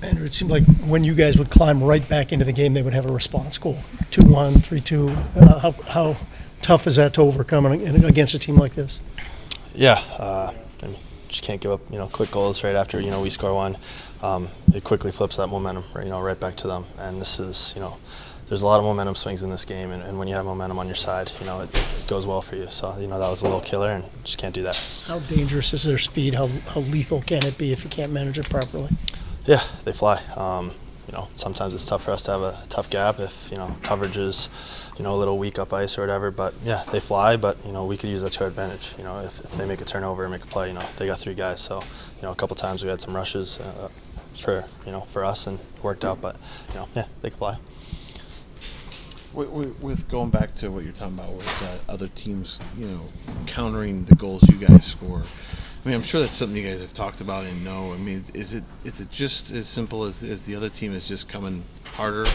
And it seemed like when you guys would climb right back into the game, they would have a response goal. 2-1, 3-2. How tough is that to overcome against a team like this? Yeah, I mean, just can't give up, quick goals right after, we score one. It quickly flips that momentum, right back to them. And this is, there's a lot of momentum swings in this game, and when you have momentum on your side, it goes well for you. So, that was a little killer, and just can't do that. How dangerous is their speed? How lethal can it be if you can't manage it properly? Yeah, they fly. Sometimes it's tough for us to have a tough gap if, coverage is, a little weak up ice or whatever. But, yeah, they fly, but, we could use that to our advantage. If they make a turnover and make a play, they got 3 guys. So, a couple times we had some rushes for us and worked out. But, yeah, they can fly. With going back to what you're talking about with other teams, countering the goals you guys score, I mean, I'm sure that's something you guys have talked about and know. I mean, is it just as simple as the other team is just coming harder,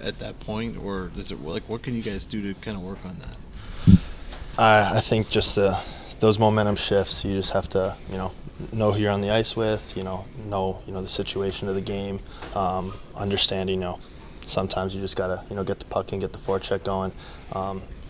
at that point, or is it like what can you guys do to kind of work on that? I think just those momentum shifts. You just have to, know who you're on the ice with. Know the situation of the game. Understand, sometimes you just gotta, get the puck and get the forecheck going.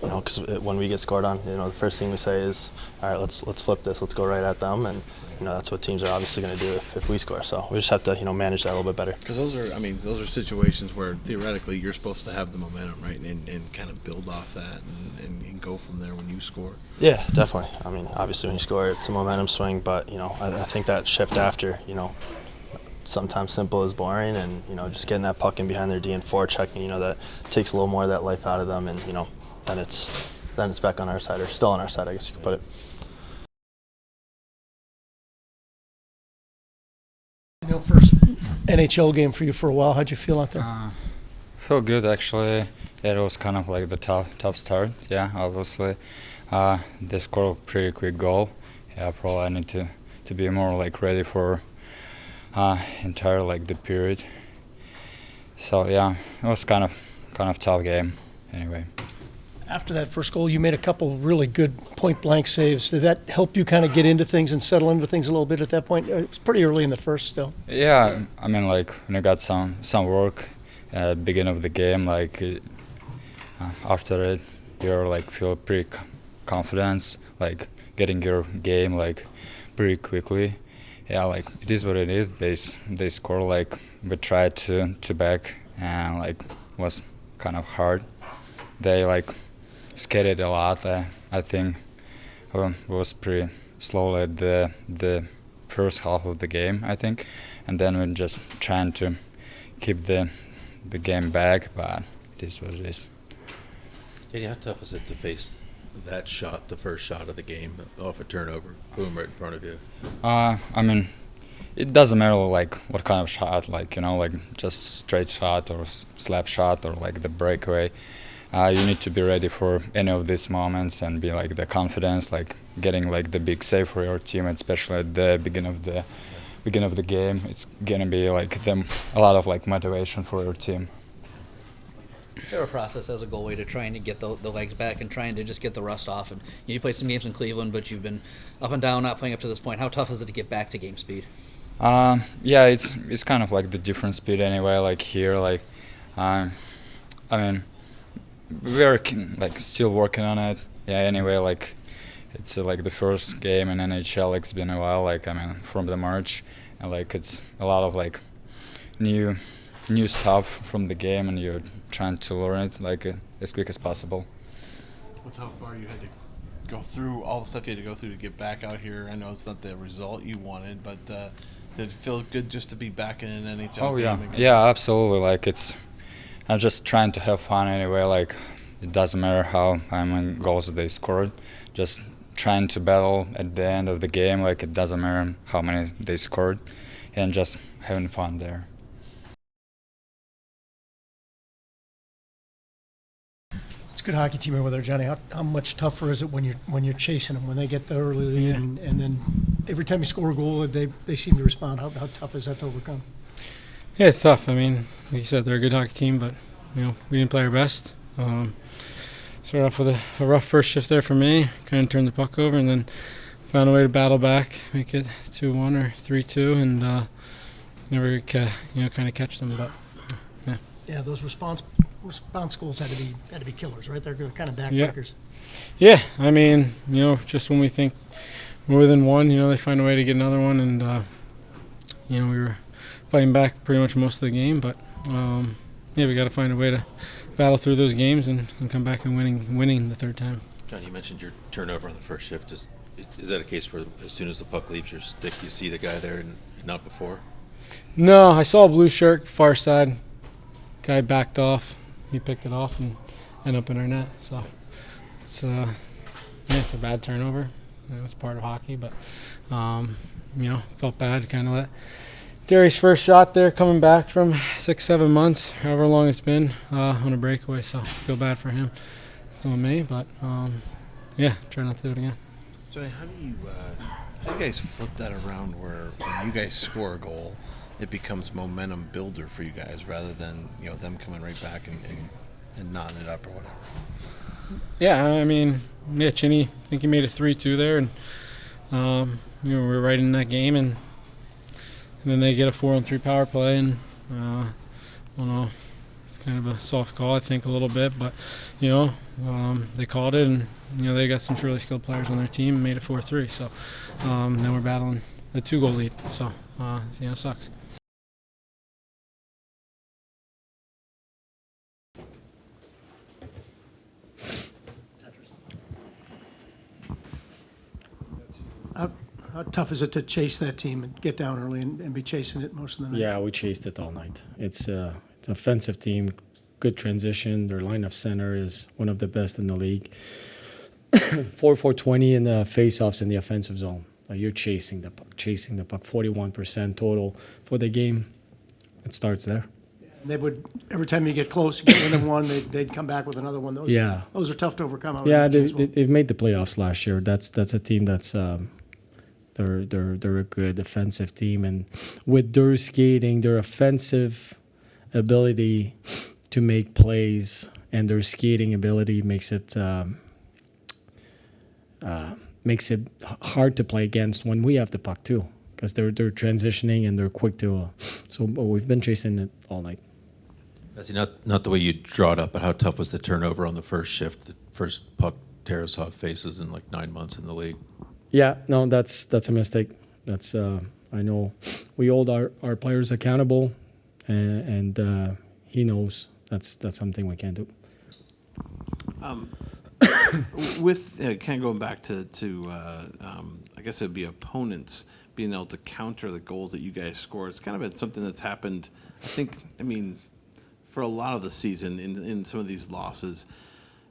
Because when we get scored on, the first thing we say is, all right, let's flip this, let's go right at them, and that's what teams are obviously going to do if we score. So we just have to, manage that a little bit better. Because those are situations where theoretically you're supposed to have the momentum, right, and kind of build off that and go from there when you score. Yeah, definitely. I mean, obviously when you score, it's a momentum swing, but I think that shift after, sometimes simple is boring, and just getting that puck in behind their D and forechecking, that takes a little more of that life out of them, and then it's back on our side, or still on our side, I guess you could put it. First NHL game for you for a while. How'd you feel out there? Feel good actually. It was kind of like the tough start. Yeah, obviously. They scored a pretty quick goal. Yeah, probably I need to be more like ready for entire like the period. So yeah, it was kind of tough game. Anyway. After that first goal, you made a couple really good point-blank saves. Did that help you kind of get into things and settle into things a little bit at that point? It was pretty early in the first still. Yeah, I mean, like, when I got some work at the beginning of the game, like, after it, you're, like, feel pretty confident, like, getting your game, like, pretty quickly. Yeah, like, it is what it is. They score, like, we tried to back, and, like, was kind of hard. They, like, skated a lot. I think was pretty slow at the first half of the game, I think, and then we're just trying to keep the game back, but it is what it is. Danny, how tough is it to face that shot, the first shot of the game, off a turnover, boom, right in front of you? I mean, it doesn't matter like what kind of shot, like like just straight shot or slap shot or like the breakaway. You need to be ready for any of these moments and be like the confidence, like getting like the big save for your team, especially at the beginning of the game. It's gonna be like a lot of like motivation for your team. Is there a process as a goalie to trying to get the legs back and trying to just get the rust off? And you played some games in Cleveland, but you've been up and down, not playing up to this point. How tough is it to get back to game speed? Yeah, it's kind of like the different speed anyway. Like here, like I mean. We're like still working on it. Yeah. Anyway, like it's like the first game in NHL. Like, it's been a while. Like from the March, and like it's a lot of like new stuff from the game, and you're trying to learn it like as quick as possible. With how far you had to go through, all the stuff you had to go through to get back out here. I know it's not the result you wanted, but did it feel good just to be back in an NHL game? Oh yeah, again? yeah, absolutely. Like I'm just trying to have fun anyway. Like it doesn't matter how many goals they scored. Just trying to battle at the end of the game. Like it doesn't matter how many they scored, and just having fun there. It's a good hockey team over there, Johnny. How much tougher is it when you're chasing them, when they get the early lead, and then every time you score a goal, they seem to respond? How tough is that to overcome? Yeah, it's tough. I mean, like you said, they're a good hockey team, but we didn't play our best. Started off with a rough first shift there for me. Kind of turned the puck over, and then found a way to battle back, make it 2-1 or 3-2, and never kind of catch them. But yeah. Yeah, those response goals had to be killers, right? They're kind of Yeah. backbreakers. Yeah, I mean, just when we think we're within one, they find a way to get another one, and we were fighting back pretty much most of the game, but we got to find a way to battle through those games and come back and winning the third time. John, you mentioned your turnover on the first shift. Is that a case where as soon as the puck leaves your stick, you see the guy there and not before? No, I saw a blue shirt, far side. Guy backed off. He picked it off and ended up in our net. So it's it's a bad turnover. It's part of hockey, but felt bad. Kind of let Terry's first shot there coming back from 6-7 months, however long it's been, on a breakaway. So feel bad for him. It's on me, but try not to do it again. So how do you guys flip that around where when you guys score a goal, it becomes momentum builder for you guys rather than them coming right back and knotting it up or whatever? Yeah, I mean, Chinny, I think he made a 3-2 there, and we were right in that game, and then they get a 4-on-3 power play, and I don't know, it's kind of a soft call, I think, a little bit, but they called it, and they got some really skilled players on their team and made it 4-3. So then we're battling a 2-goal lead. So it sucks. How tough is it to chase that team and get down early and be chasing it most of the night? Yeah, we chased it all night. It's an offensive team, good transition. Their line of center is one of the best in the league. 4-4-20 in the face-offs in the offensive zone. You're chasing the puck, 41% total for the game. It starts there. And they would, every time you get close, you get within one, they'd come back with another one. Those are tough to overcome. Yeah, they've made the playoffs last year. That's a team that's they're a good offensive team, and with their skating, their offensive ability to make plays and their skating ability makes it hard to play against when we have the puck too, because they're transitioning and they're quick to. So we've been chasing it all night. Not the way you draw it up, but how tough was the turnover on the first shift, the first puck Tarasov faces in like 9 months in the league? Yeah, no, that's a mistake. That's I know we hold our players accountable, and he knows that's something we can't do. With kind of going back to I guess it'd be opponents being able to counter the goals that you guys score. It's kind of been something that's happened, I mean, for a lot of the season in some of these losses.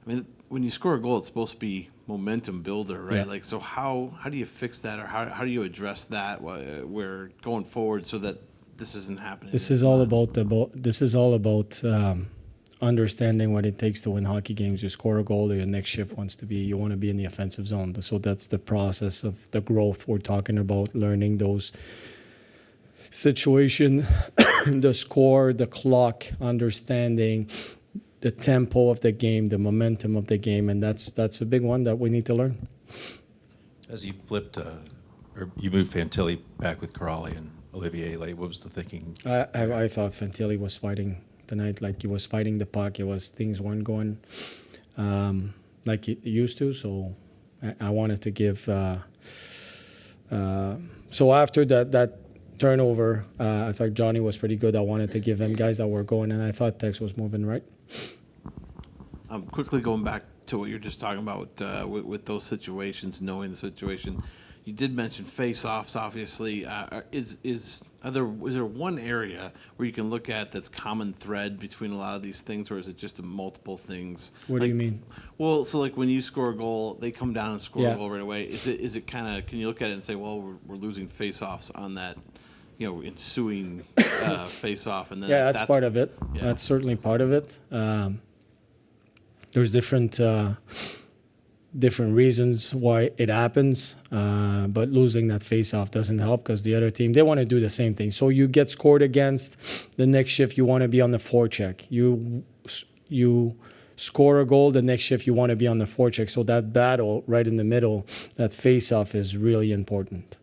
I mean, when you score a goal, it's supposed to be momentum builder, right? Yeah. Like, so how do you fix that, or how do you address that where going forward so that this isn't happening? This is all about understanding what it takes to win hockey games. You score a goal, your next shift you want to be in the offensive zone. So that's the process of the growth we're talking about, learning those situation, the score, the clock, understanding the tempo of the game, the momentum of the game, and that's a big one that we need to learn. As you flipped, or you moved Fantilli back with Corrali and Olivier, like, what was the thinking? I thought Fantilli was fighting tonight, like he was fighting the puck. Things weren't going like it used to, so I wanted to give. So after that turnover, I thought Johnny was pretty good. I wanted to give him guys that were going, and I thought Tex was moving right. Quickly going back to what you're just talking about with those situations, knowing the situation, you did mention face-offs. Obviously, is there one area where you can look at that's common thread between a lot of these things, or is it just multiple things? What do you mean? Well, so like when you score a goal, they come down and score Yeah. a goal right away. Is it kind of, can you look at it and say, well, we're losing face-offs on that, ensuing face-off, and then Yeah, that's part of it. Yeah. That's certainly part of it. There's different reasons why it happens, but losing that face-off doesn't help because the other team, they want to do the same thing. So you get scored against, the next shift you want to be on the forecheck. You score a goal, the next shift you want to be on the forecheck. So that battle right in the middle, that face-off is really important.